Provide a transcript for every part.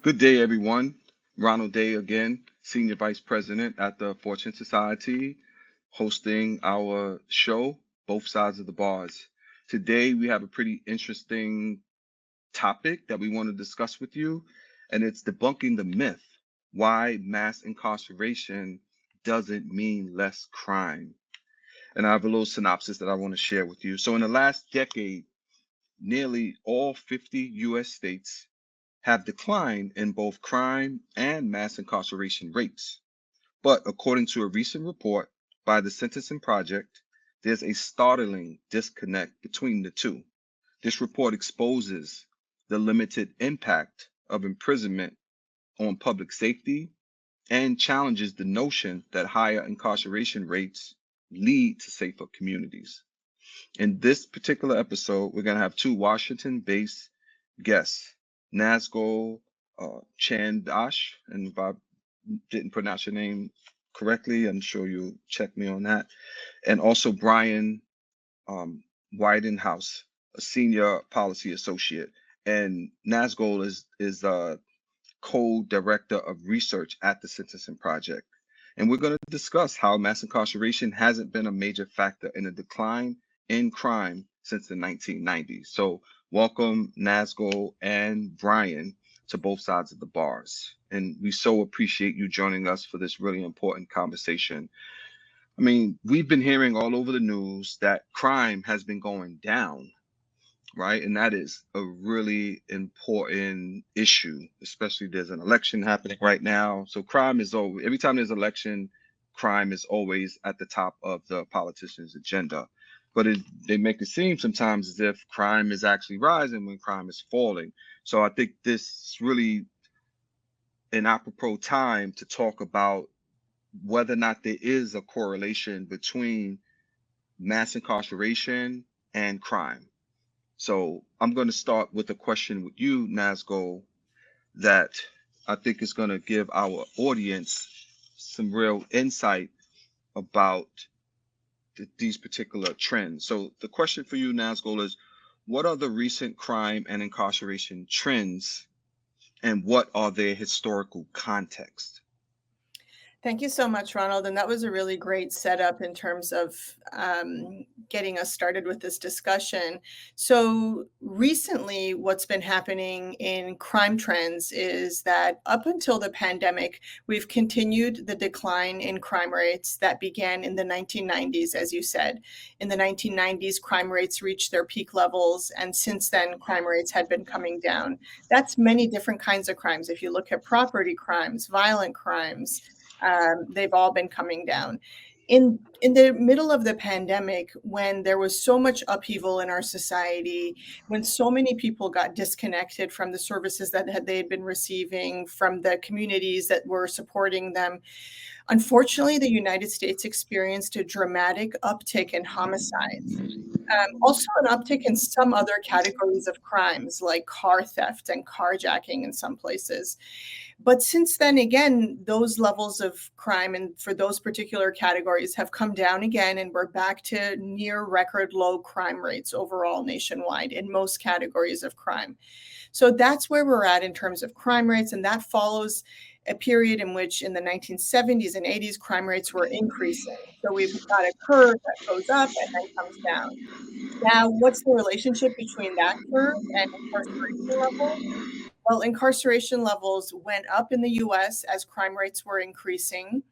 Good day, everyone. Ronald Day again, Senior Vice President at the Fortune Society, hosting our show, Both Sides of the Bars. Today, we have a pretty interesting topic that we want to discuss with you, and it's debunking the myth why mass incarceration doesn't mean less crime. And I have a little synopsis that I want to share with you. So, in the last decade, nearly all 50 US states have declined in both crime and mass incarceration rates. But according to a recent report by the Sentencing Project, there's a startling disconnect between the two. This report exposes the limited impact of imprisonment on public safety and challenges the notion that higher incarceration rates lead to safer communities. In this particular episode, we're going to have two Washington based guests, Nazgol Chandnoosh, and if I didn't pronounce your name correctly, I'm sure you'll check me on that, and also Bryan Widenhouse, a senior policy associate, and Nazgol is co-director of research at the Sentencing Project. And we're going to discuss how mass incarceration hasn't been a major factor in the decline in crime since the 1990s. So welcome Nazgol and Bryan to both sides of the bars. And we so appreciate you joining us for this really important conversation. I mean, we've been hearing all over the news that crime has been going down, right? And that is a really important issue, especially there's an election happening right now. So crime is always, every time there's election, crime is always at the top of the politician's agenda. But they make it seem sometimes as if crime is actually rising when crime is falling. So I think this is really an apropos time to talk about whether or not there is a correlation between mass incarceration and crime. So I'm going to start with a question with you, Nazgol, that I think is going to give our audience some real insight about these particular trends. So the question for you, Nazgol, is what are the recent crime and incarceration trends and what are their historical context? Thank you so much, Ronald. And that was a really great setup in terms of getting us started with this discussion. So, recently, what's been happening in crime trends is that up until the pandemic, we've continued the decline in crime rates that began in the 1990s, as you said. In the 1990s, crime rates reached their peak levels, and since then, crime rates had been coming down. That's many different kinds of crimes. If you look at property crimes, violent crimes, they've all been coming down. In the middle of the pandemic, when there was so much upheaval in our society, when so many people got disconnected from the services that they had been receiving, from the communities that were supporting them, unfortunately, the United States experienced a dramatic uptick in homicides. Also an uptick in some other categories of crimes like car theft and carjacking in some places. But since then, again, those levels of crime and for those particular categories have come down again, and we're back to near record low crime rates overall nationwide in most categories of crime. So that's where we're at in terms of crime rates, and that follows a period in which in the 1970s and 80s, crime rates were increasing. So we've got a curve that goes up and then comes down. Now, what's the relationship between that curve and incarceration levels? Well, incarceration levels went up in the US as crime rates were increasing.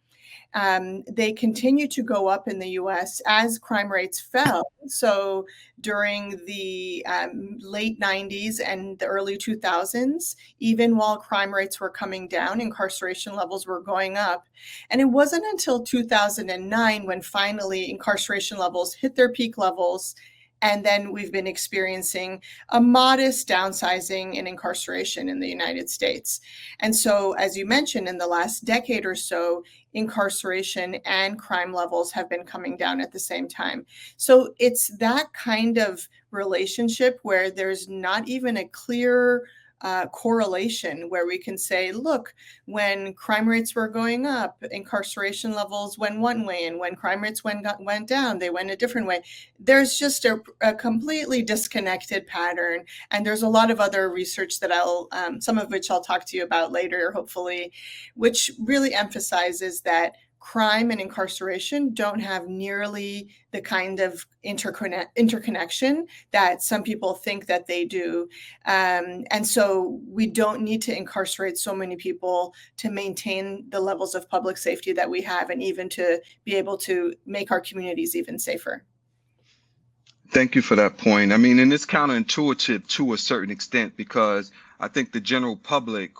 They continue to go up in the US as crime rates fell. So during the late 90s and the early 2000s, even while crime rates were coming down, incarceration levels were going up. And it wasn't until 2009 when finally incarceration levels hit their peak levels. And then we've been experiencing a modest downsizing in incarceration in the United States. And so, as you mentioned, in the last decade or so, incarceration and crime levels have been coming down at the same time. So it's that kind of relationship where there's not even a clear correlation where we can say, look, when crime rates were going up, incarceration levels went one way, and when crime rates went down, they went a different way. There's just a completely disconnected pattern. And there's a lot of other research that some of which I'll talk to you about later, hopefully, which really emphasizes that crime and incarceration don't have nearly the kind of interconnection that some people think that they do. And so we don't need to incarcerate so many people to maintain the levels of public safety that we have, and even to be able to make our communities even safer. Thank you for that point. I mean, and it's counterintuitive to a certain extent, because I think the general public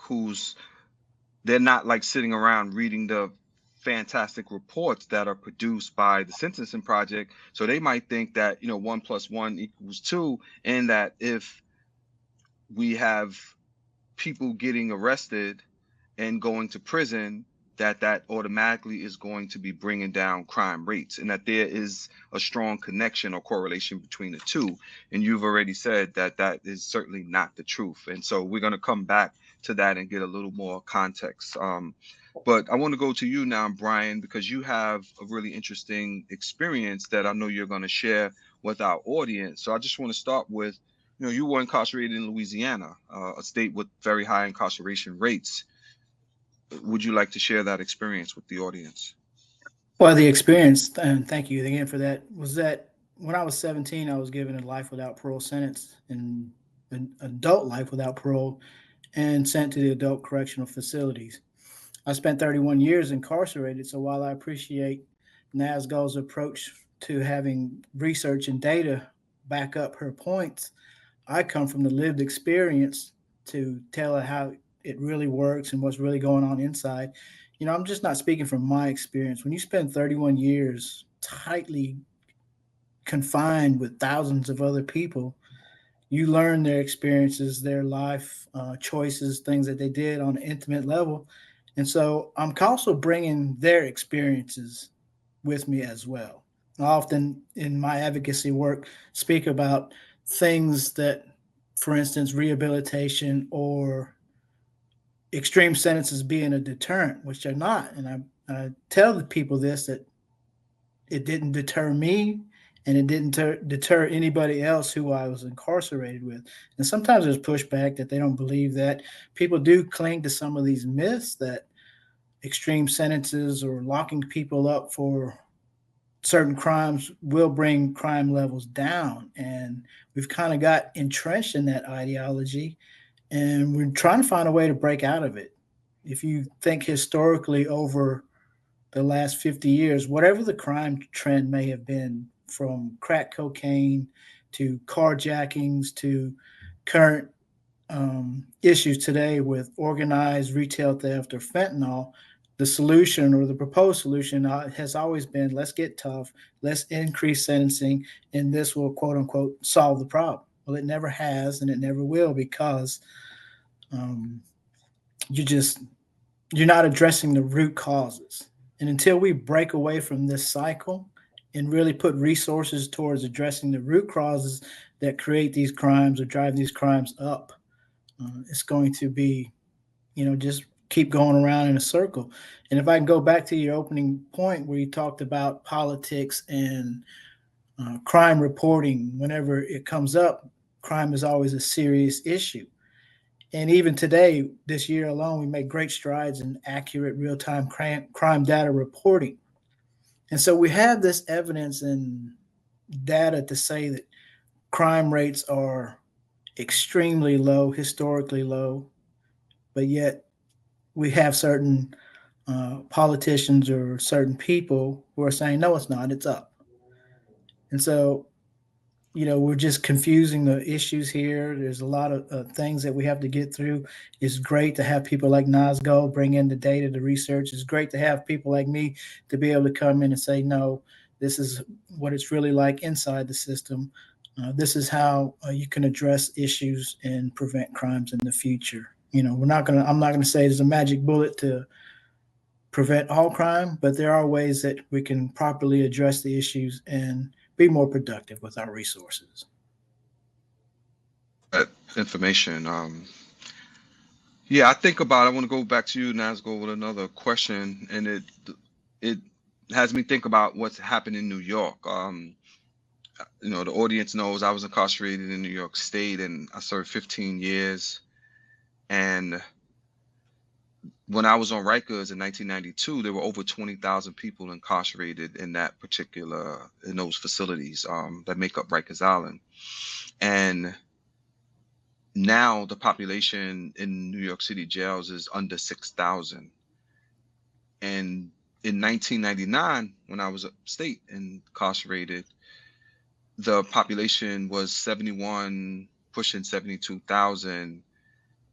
they're not like sitting around reading the fantastic reports that are produced by the Sentencing Project. So they might think that, 1 + 1 = 2, and that if we have people getting arrested and going to prison, that automatically is going to be bringing down crime rates, and that there is a strong connection or correlation between the two. And you've already said that that is certainly not the truth. And so we're going to come back to that and get a little more context. But I want to go to you now, Bryan, because you have a really interesting experience that I know you're going to share with our audience. So I just want to start with, you were incarcerated in Louisiana, a state with very high incarceration rates. Would you like to share that experience with the audience? Well, the experience, and thank you again for that, was that when I was 17, I was given a life without parole sentence, and an adult life without parole, and sent to the adult correctional facilities. I spent 31 years incarcerated, so while I appreciate Nazgol's approach to having research and data back up her points, I come from the lived experience to tell her how it really works and what's really going on inside. I'm just not speaking from my experience. When you spend 31 years tightly confined with thousands of other people, you learn their experiences, their life choices, things that they did on an intimate level. And so I'm also bringing their experiences with me as well. I often in my advocacy work speak about things that, for instance, rehabilitation or extreme sentences being a deterrent, which they're not. And I tell the people this, that it didn't deter me, and it didn't deter anybody else who I was incarcerated with. And sometimes there's pushback that they don't believe that. People do cling to some of these myths that extreme sentences or locking people up for certain crimes will bring crime levels down. And we've kind of got entrenched in that ideology, and we're trying to find a way to break out of it. If you think historically over the last 50 years, whatever the crime trend may have been, from crack cocaine to carjackings to current issues today with organized retail theft or fentanyl, the solution or the proposed solution has always been, let's get tough, let's increase sentencing, and this will, quote unquote, solve the problem. Well, it never has, and it never will, because you're not addressing the root causes. And until we break away from this cycle and really put resources towards addressing the root causes that create these crimes or drive these crimes up, it's going to be, just keep going around in a circle. And if I can go back to your opening point where you talked about politics and crime reporting, whenever it comes up, crime is always a serious issue. And even today, this year alone, we made great strides in accurate real-time crime data reporting. And so we have this evidence and data to say that crime rates are extremely low, historically low, but yet we have certain politicians or certain people who are saying, no, it's not, it's up. And so, we're just confusing the issues here. There's a lot of things that we have to get through. It's great to have people like Nazgol bring in the data, the research. It's great to have people like me to be able to come in and say, no, this is what it's really like inside the system. This is how you can address issues and prevent crimes in the future. I'm not going to say there's a magic bullet to prevent all crime, but there are ways that we can properly address the issues and be more productive with our resources. That information. Yeah, I think about. I want to go back to you, Nazgul, with another question, and it has me think about what's happened in New York. The audience knows I was incarcerated in New York State, and I served 15 years. And when I was on Rikers in 1992, there were over 20,000 people incarcerated in those facilities that make up Rikers Island. And now the population in New York City jails is under 6,000. And in 1999, when I was upstate incarcerated, the population was 71, pushing 72,000,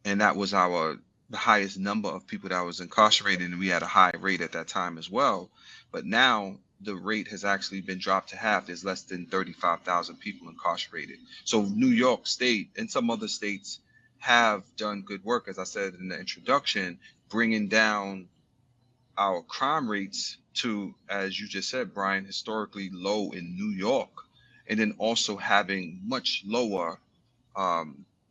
and that was the highest number of people that was incarcerated, and we had a high rate at that time as well. But now the rate has actually been dropped to half. There's less than 35,000 people incarcerated. So New York State and some other states have done good work, as I said in the introduction, bringing down our crime rates to, as you just said, Brian, historically low in New York, and then also having much lower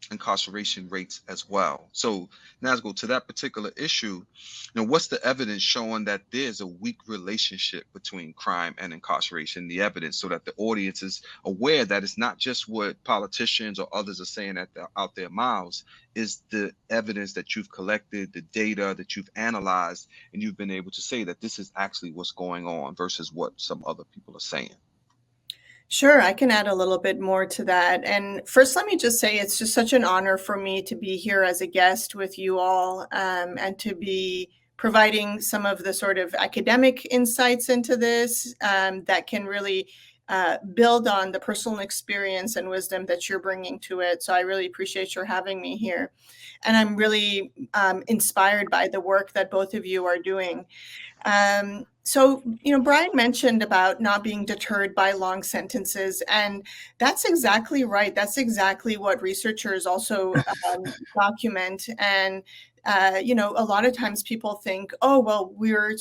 incarceration rates as well. So, Nazgul, to that particular issue, what's the evidence showing that there's a weak relationship between crime and incarceration? The evidence, so that the audience is aware that it's not just what politicians or others are saying out their mouths, is the evidence that you've collected, the data that you've analyzed, and you've been able to say that this is actually what's going on versus what some other people are saying. Sure, I can add a little bit more to that. And first, let me just say it's just such an honor for me to be here as a guest with you all, and to be providing some of the sort of academic insights into this, that can really build on the personal experience and wisdom that you're bringing to it. So I really appreciate your having me here. And I'm really inspired by the work that both of you are doing. So, Bryan mentioned about not being deterred by long sentences, and that's exactly right. That's exactly what researchers also document. And a lot of times people think, oh, well, we're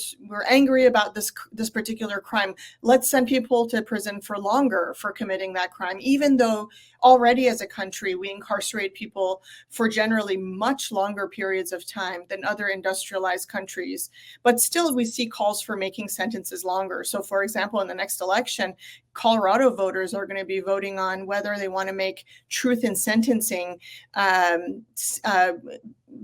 angry about this particular crime. Let's send people to prison for longer for committing that crime, even though already as a country we incarcerate people for generally much longer periods of time than other industrialized countries. But still, we see calls for making sentences longer. So, for example, in the next election, Colorado voters are going to be voting on whether they want to make truth in sentencing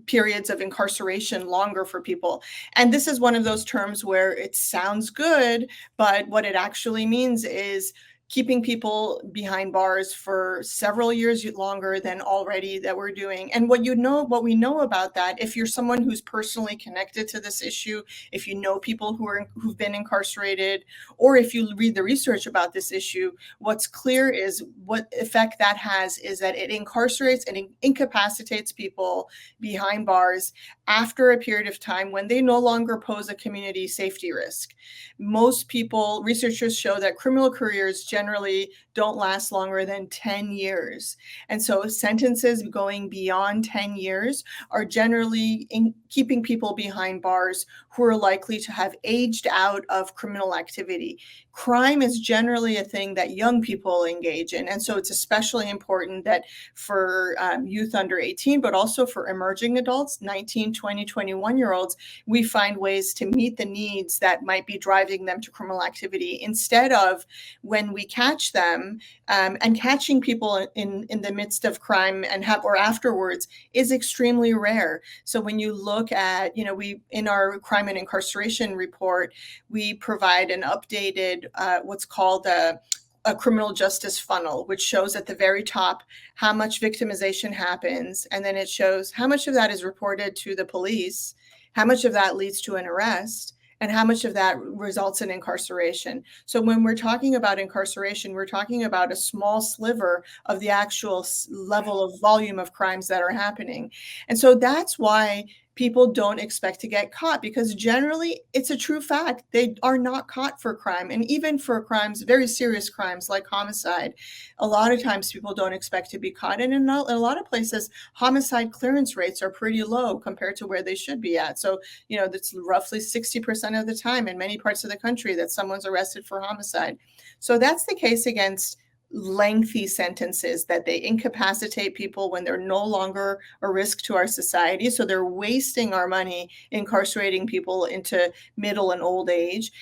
periods of incarceration longer for people. And this is one of those terms where it sounds good, but what it actually means is keeping people behind bars for several years longer than already that we're doing. And what we know about that, if you're someone who's personally connected to this issue, if you know people who've been incarcerated, or if you read the research about this issue, what's clear is what effect that has is that it incarcerates and incapacitates people behind bars after a period of time when they no longer pose a community safety risk. Most people, researchers show that criminal careers generally don't last longer than 10 years. And so sentences going beyond 10 years are generally keeping people behind bars who are likely to have aged out of criminal activity. Crime is generally a thing that young people engage in. And so it's especially important that for youth under 18, but also for emerging adults, 19, 20, 21-year-olds, we find ways to meet the needs that might be driving them to criminal activity instead of when we catch them, and catching people in the midst of crime or afterwards is extremely rare. So when you look at, we in our crime and incarceration report, we provide an updated what's called a criminal justice funnel, which shows at the very top how much victimization happens. And then it shows how much of that is reported to the police, how much of that leads to an arrest, and how much of that results in incarceration. So when we're talking about incarceration, we're talking about a small sliver of the actual level of volume of crimes that are happening. And so that's why people don't expect to get caught, because generally it's a true fact. They are not caught for crime. And even for crimes, very serious crimes like homicide, a lot of times people don't expect to be caught. And in a lot of places, homicide clearance rates are pretty low compared to where they should be at. So, that's roughly 60% of the time in many parts of the country that someone's arrested for homicide. So that's the case against lengthy sentences, that they incapacitate people when they're no longer a risk to our society. So they're wasting our money incarcerating people into middle and old age.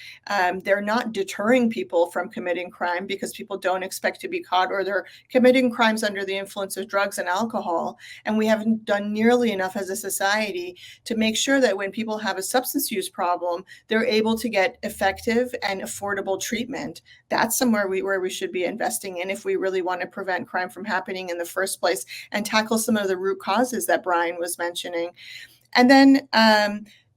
They're not deterring people from committing crime because people don't expect to be caught, or they're committing crimes under the influence of drugs and alcohol. And we haven't done nearly enough as a society to make sure that when people have a substance use problem, they're able to get effective and affordable treatment. That's somewhere where we should be investing in if we really want to prevent crime from happening in the first place and tackle some of the root causes that Bryan was mentioning. And then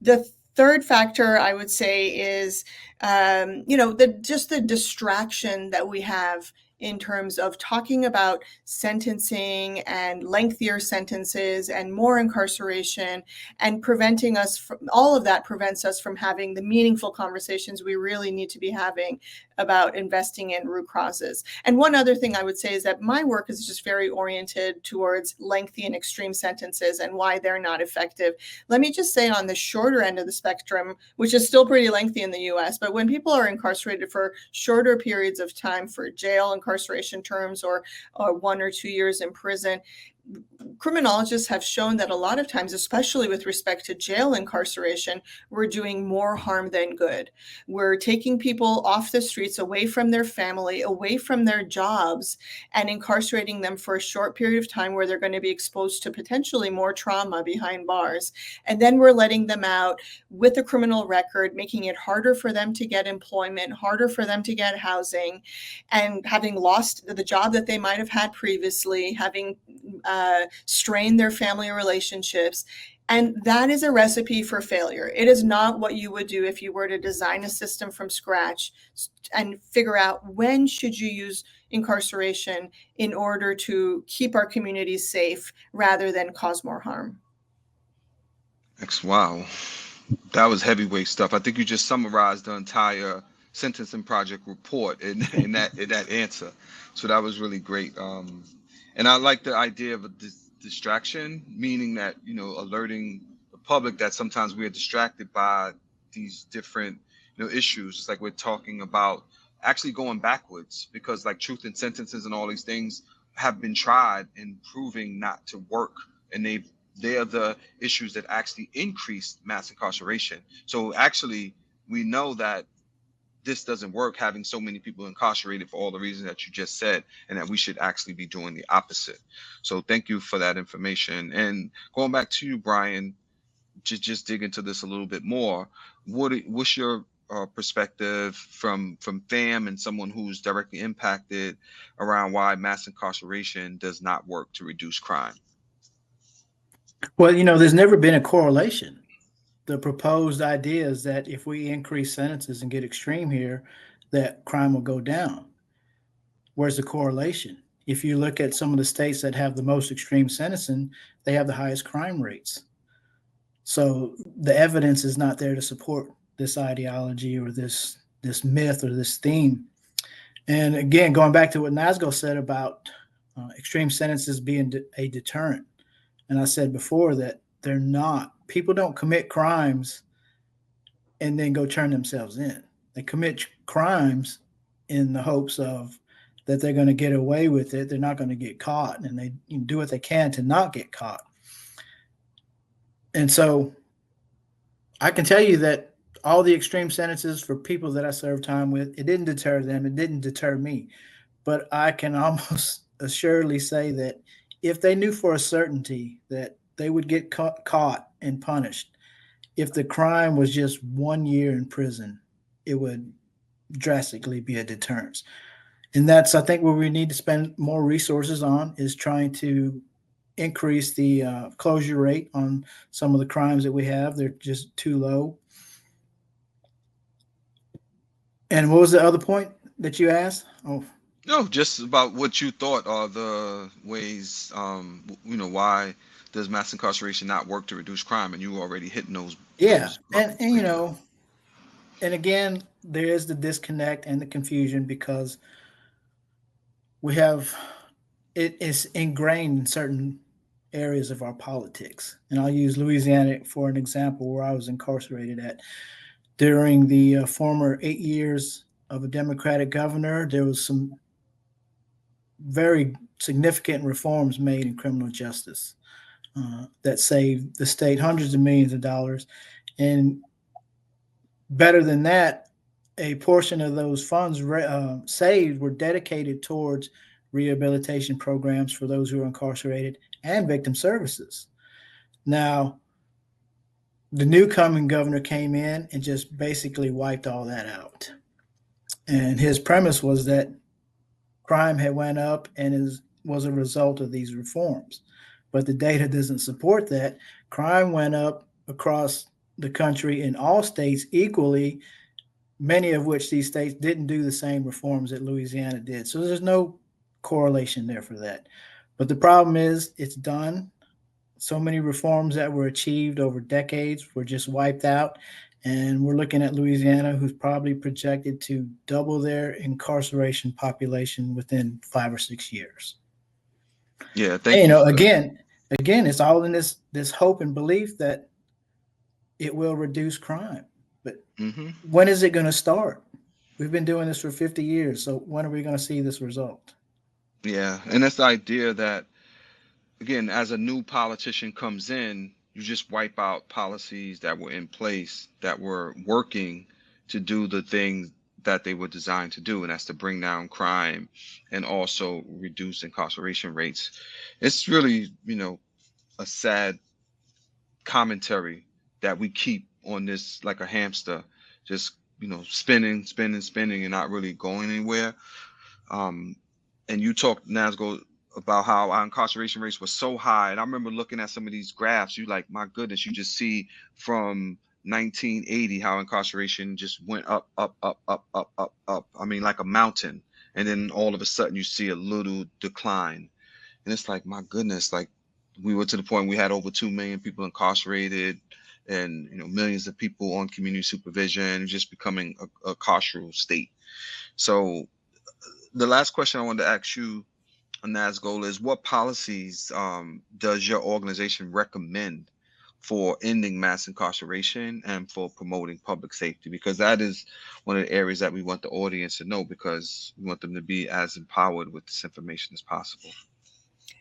the third factor I would say is, just the distraction that we have in terms of talking about sentencing and lengthier sentences and more incarceration, and preventing us from all of that prevents us from having the meaningful conversations we really need to be having about investing in root causes. And one other thing I would say is that my work is just very oriented towards lengthy and extreme sentences and why they're not effective. Let me just say, on the shorter end of the spectrum, which is still pretty lengthy in the US, but when people are incarcerated for shorter periods of time for jail incarceration terms, or 1 or 2 years in prison, criminologists have shown that a lot of times, especially with respect to jail incarceration, we're doing more harm than good. We're taking people off the streets, away from their family, away from their jobs, and incarcerating them for a short period of time where they're going to be exposed to potentially more trauma behind bars. And then we're letting them out with a criminal record, making it harder for them to get employment, harder for them to get housing, and having lost the job that they might have had previously, having strained their family relationships. And that is a recipe for failure. It is not what you would do if you were to design a system from scratch and figure out when should you use incarceration in order to keep our communities safe rather than cause more harm. Wow. That was heavyweight stuff. I think you just summarized the entire Sentencing Project report in that answer. So that was really great. And I like the idea of a distraction, meaning that, alerting the public that sometimes we are distracted by these different, issues. It's like we're talking about actually going backwards, because like truth in sentences and all these things have been tried and proving not to work. And they are the issues that actually increase mass incarceration. So actually, we know that this doesn't work, having so many people incarcerated for all the reasons that you just said, and that we should actually be doing the opposite. So thank you for that information. And going back to you, Bryan, just dig into this a little bit more. What's your perspective from FAMM and someone who's directly impacted around why mass incarceration does not work to reduce crime? Well, there's never been a correlation. The proposed idea is that if we increase sentences and get extreme here, that crime will go down. Where's the correlation? If you look at some of the states that have the most extreme sentencing, they have the highest crime rates. So the evidence is not there to support this ideology or this myth or this theme. And again, going back to what Nazgol said about extreme sentences being a deterrent. And I said before that they're not. People don't commit crimes and then go turn themselves in. They commit crimes in the hopes of that they're going to get away with it. They're not going to get caught, and they do what they can to not get caught. And so I can tell you that all the extreme sentences for people that I served time with, it didn't deter them. It didn't deter me. But I can almost assuredly say that if they knew for a certainty that they would get caught and punished, if the crime was just 1 year in prison, it would drastically be a deterrence. And that's, I think, where we need to spend more resources on, is trying to increase the closure rate on some of the crimes that we have. They're just too low. And what was the other point that you asked? Oh, no, just about what you thought are the ways, why does mass incarceration not work to reduce crime? And you were already hitting those. Yeah. And and again, there is the disconnect and the confusion because it is ingrained in certain areas of our politics. And I'll use Louisiana for an example, where I was incarcerated at. During the former 8 years of a Democratic governor, there was some very significant reforms made in criminal justice that saved the state hundreds of millions of dollars. And better than that, a portion of those funds saved were dedicated towards rehabilitation programs for those who are incarcerated and victim services. Now, the new coming governor came in and just basically wiped all that out. And his premise was that crime had went up and was a result of these reforms. But the data doesn't support that. Crime went up across the country in all states equally, many of which these states didn't do the same reforms that Louisiana did. So there's no correlation there for that. But the problem is it's done. So many reforms that were achieved over decades were just wiped out. And we're looking at Louisiana, who's probably projected to double their incarceration population within 5 or 6 years. Yeah, And, thank you. again, it's all in this hope and belief that it will reduce crime. But when is it going to start? We've been doing this for 50 years. So when are we going to see this result? Yeah, and that's the idea that, again, as a new politician comes in, you just wipe out policies that were in place that were working to do the things that they were designed to do, and that's to bring down crime and also reduce incarceration rates. It's really, a sad commentary that we keep on this like a hamster, just, spinning and not really going anywhere. And you talked, Nazgol, about how our incarceration rates were so high. And I remember looking at some of these graphs, you like, my goodness, you just see from 1980 how incarceration just went up. I mean, like a mountain. And then all of a sudden you see a little decline. And it's like, my goodness, like we were to the point we had over 2 million people incarcerated and, millions of people on community supervision, just becoming a carceral state. So the last question I wanted to ask you, Nazgol, is what policies does your organization recommend for ending mass incarceration and for promoting public safety? Because that is one of the areas that we want the audience to know, because we want them to be as empowered with this information as possible.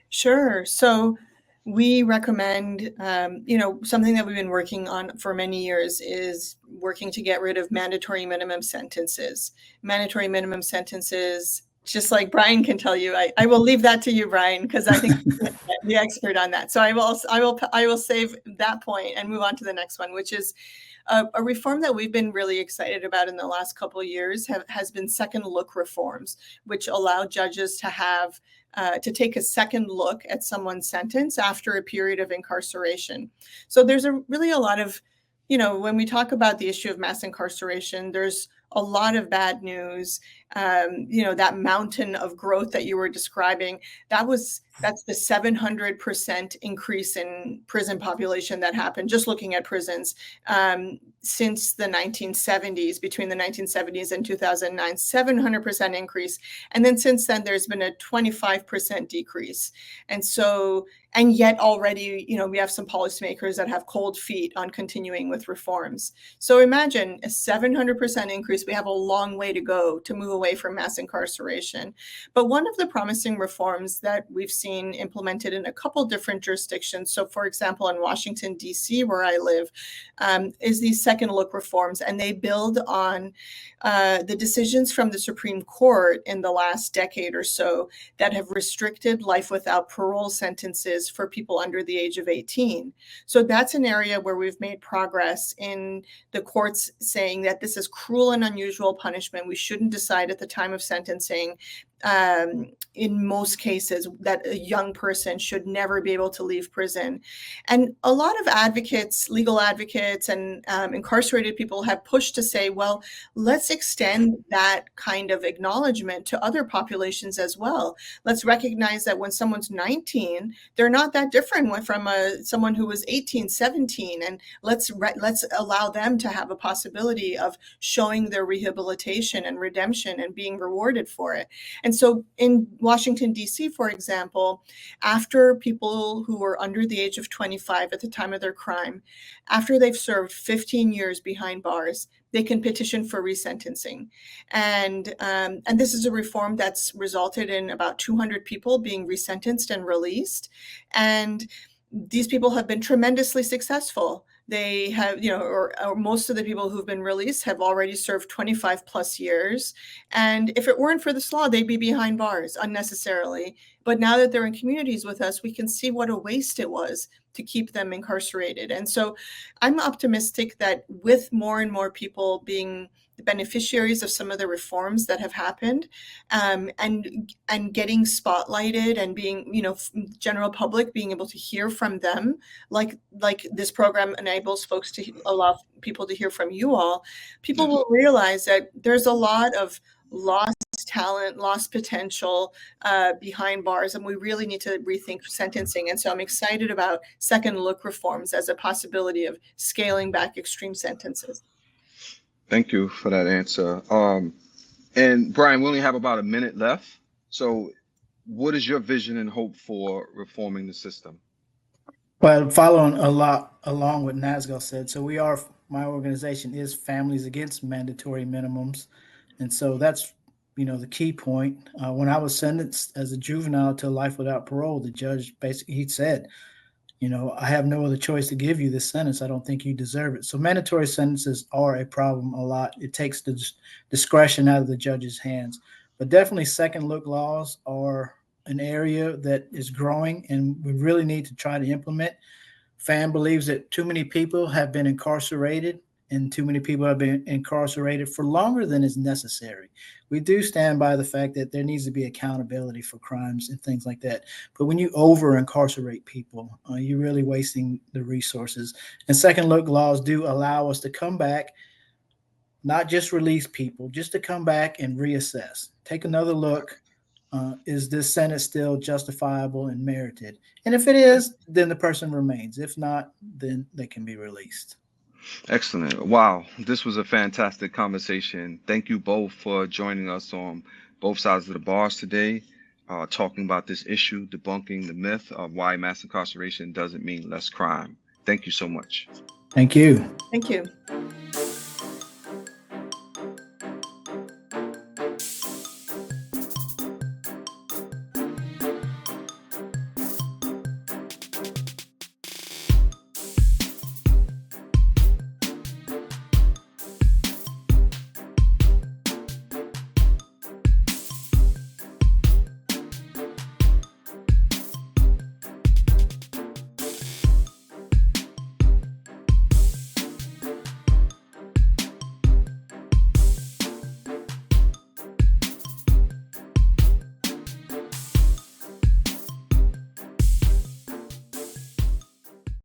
Sure. So we recommend, something that we've been working on for many years is working to get rid of mandatory minimum sentences. Mandatory minimum sentences, just like Bryan can tell you, I will leave that to you, Bryan, because I think you're the expert on that. So I will save that point and move on to the next one, which is a reform that we've been really excited about in the last couple of years has been second look reforms, which allow judges to have to take a second look at someone's sentence after a period of incarceration. So there's really a lot of, when we talk about the issue of mass incarceration, there's a lot of bad news. That mountain of growth that you were describing, that's the 700% increase in prison population that happened, just looking at prisons, since the 1970s, between the 1970s and 2009, 700% increase. And then since then, there's been a 25% decrease. And yet already, we have some policymakers that have cold feet on continuing with reforms. So imagine a 700% increase. We have a long way to go to move away from mass incarceration. But one of the promising reforms that we've seen implemented in a couple different jurisdictions, so for example, in Washington, D.C., where I live, is these second look reforms. And they build on the decisions from the Supreme Court in the last decade or so that have restricted life without parole sentences for people under the age of 18. So that's an area where we've made progress in the courts saying that this is cruel and unusual punishment. We shouldn't decide at the time of sentencing, in most cases, that a young person should never be able to leave prison. And a lot of advocates, legal advocates, and incarcerated people have pushed to say, well, let's extend that kind of acknowledgement to other populations as well. Let's recognize that when someone's 19, they're not that different from someone who was 18, 17, and let's allow them to have a possibility of showing their rehabilitation and redemption and being rewarded for it. And so in Washington, D.C., for example, after people who were under the age of 25 at the time of their crime, after they've served 15 years behind bars, they can petition for resentencing. And this is a reform that's resulted in about 200 people being resentenced and released. And these people have been tremendously successful. They have, or most of the people who've been released have already served 25 plus years. And if it weren't for this law, they'd be behind bars unnecessarily. But now that they're in communities with us, we can see what a waste it was to keep them incarcerated. And so I'm optimistic that with more and more people being the beneficiaries of some of the reforms that have happened, and getting spotlighted and being, general public being able to hear from them, like this program enables folks to allow people to hear from you all, people will realize that there's a lot of lost talent, lost potential behind bars, and we really need to rethink sentencing. And so I'm excited about second look reforms as a possibility of scaling back extreme sentences. Thank you for that answer. And Bryan, we only have about a minute left. So what is your vision and hope for reforming the system? Well, following a lot along what Nazgol said, so my organization is Families Against Mandatory Minimums. And so that's, the key point. When I was sentenced as a juvenile to life without parole, the judge basically, he said, I have no other choice to give you this sentence. I don't think you deserve it. So mandatory sentences are a problem a lot. It takes the discretion out of the judge's hands. But definitely second look laws are an area that is growing, and we really need to try to implement. FAMM believes that too many people have been incarcerated, and too many people have been incarcerated for longer than is necessary. We do stand by the fact that there needs to be accountability for crimes and things like that. But when you over-incarcerate people, you're really wasting the resources. And second look laws do allow us to come back, not just release people, just to come back and reassess. Take another look. Is this sentence still justifiable and merited? And if it is, then the person remains. If not, then they can be released. Excellent. Wow. This was a fantastic conversation. Thank you both for joining us on both sides of the bars today, talking about this issue, debunking the myth of why mass incarceration doesn't mean less crime. Thank you so much. Thank you. Thank you.